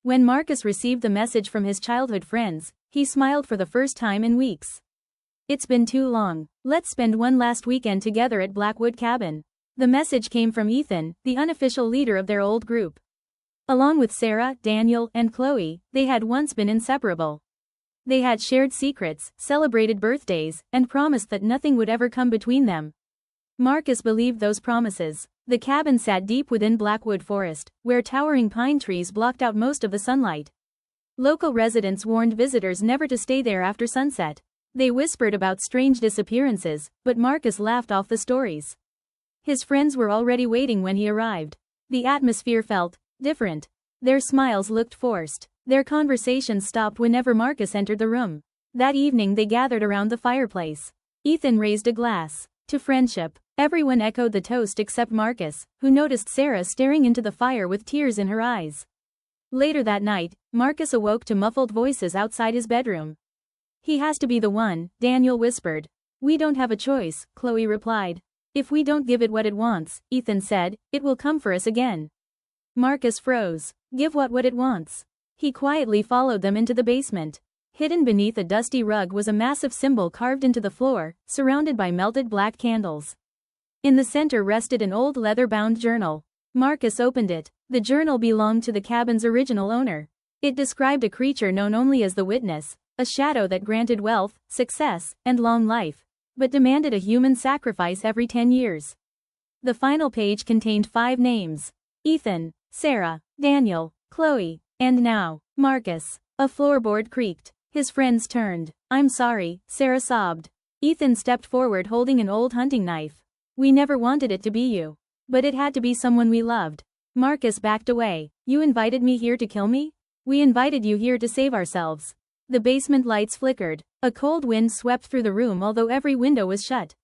When Marcus received the message from his childhood friends, he smiled for the first time in weeks. It's been too long. Let's spend one last weekend together at Blackwood Cabin. The message came from Ethan, the unofficial leader of their old group. Along with Sarah, Daniel, and Chloe, they had once been inseparable. They had shared secrets, celebrated birthdays, and promised that nothing would ever come between them. Marcus believed those promises. The cabin sat deep within Blackwood Forest, where towering pine trees blocked out most of the sunlight. Local residents warned visitors never to stay there after sunset. They whispered about strange disappearances, but Marcus laughed off the stories. His friends were already waiting when he arrived. The atmosphere felt different. Their smiles looked forced. Their conversations stopped whenever Marcus entered the room. That evening they gathered around the fireplace. Ethan raised a glass to friendship. Everyone echoed the toast except Marcus, who noticed Sarah staring into the fire with tears in her eyes. Later that night, Marcus awoke to muffled voices outside his bedroom. "He has to be the one," Daniel whispered. "We don't have a choice," Chloe replied. "If we don't give it what it wants," Ethan said, "it will come for us again." Marcus froze. Give what it wants? He quietly followed them into the basement. Hidden beneath a dusty rug was a massive symbol carved into the floor, surrounded by melted black candles. In the center rested an old leather-bound journal. Marcus opened it. The journal belonged to the cabin's original owner. It described a creature known only as the Witness, a shadow that granted wealth, success, and long life, but demanded a human sacrifice every 10 years. The final page contained 5 names: Ethan, Sarah, Daniel, Chloe, and now, Marcus. A floorboard creaked. His friends turned. "I'm sorry," Sarah sobbed. Ethan stepped forward holding an old hunting knife. "We never wanted it to be you. But it had to be someone we loved." Marcus backed away. "You invited me here to kill me? We invited you here to save ourselves." The basement lights flickered. A cold wind swept through the room although every window was shut.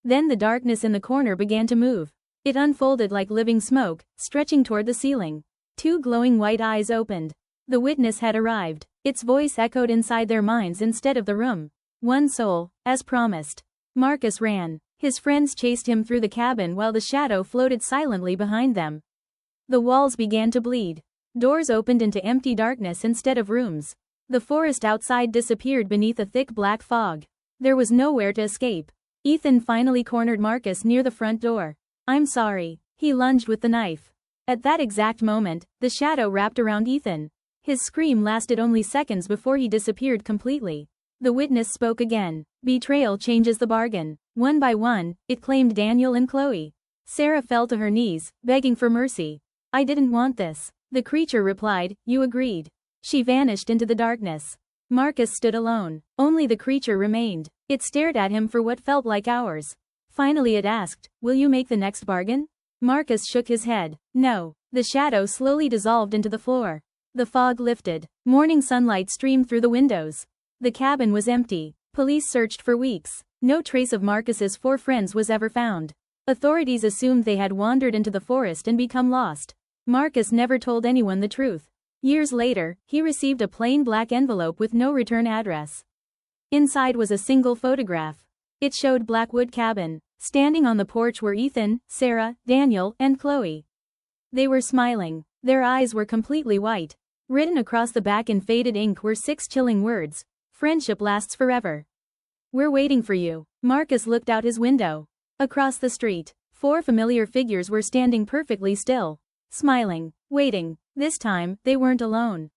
Then the darkness in the corner began to move. It unfolded like living smoke, stretching toward the ceiling. 2 glowing white eyes opened. The Witness had arrived. Its voice echoed inside their minds instead of the room. "One soul, as promised." Marcus ran. His friends chased him through the cabin while the shadow floated silently behind them. The walls began to bleed. Doors opened into empty darkness instead of rooms. The forest outside disappeared beneath a thick black fog. There was nowhere to escape. Ethan finally cornered Marcus near the front door. "I'm sorry." He lunged with the knife. At that exact moment, the shadow wrapped around Ethan. His scream lasted only seconds before he disappeared completely. The Witness spoke again. "Betrayal changes the bargain." One by one, it claimed Daniel and Chloe. Sarah fell to her knees, begging for mercy. "I didn't want this." The creature replied, "You agreed." She vanished into the darkness. Marcus stood alone. Only the creature remained. It stared at him for what felt like hours. Finally it asked, "Will you make the next bargain?" Marcus shook his head. "No." The shadow slowly dissolved into the floor. The fog lifted. Morning sunlight streamed through the windows. The cabin was empty. Police searched for weeks. No trace of Marcus's 4 friends was ever found. Authorities assumed they had wandered into the forest and become lost. Marcus never told anyone the truth. Years later, he received a plain black envelope with no return address. Inside was a single photograph. It showed Blackwood Cabin. Standing on the porch were Ethan, Sarah, Daniel, and Chloe. They were smiling. Their eyes were completely white. Written across the back in faded ink were 6 chilling words. "Friendship lasts forever. We're waiting for you." Marcus looked out his window. Across the street, 4 familiar figures were standing perfectly still, smiling, waiting. This time, they weren't alone.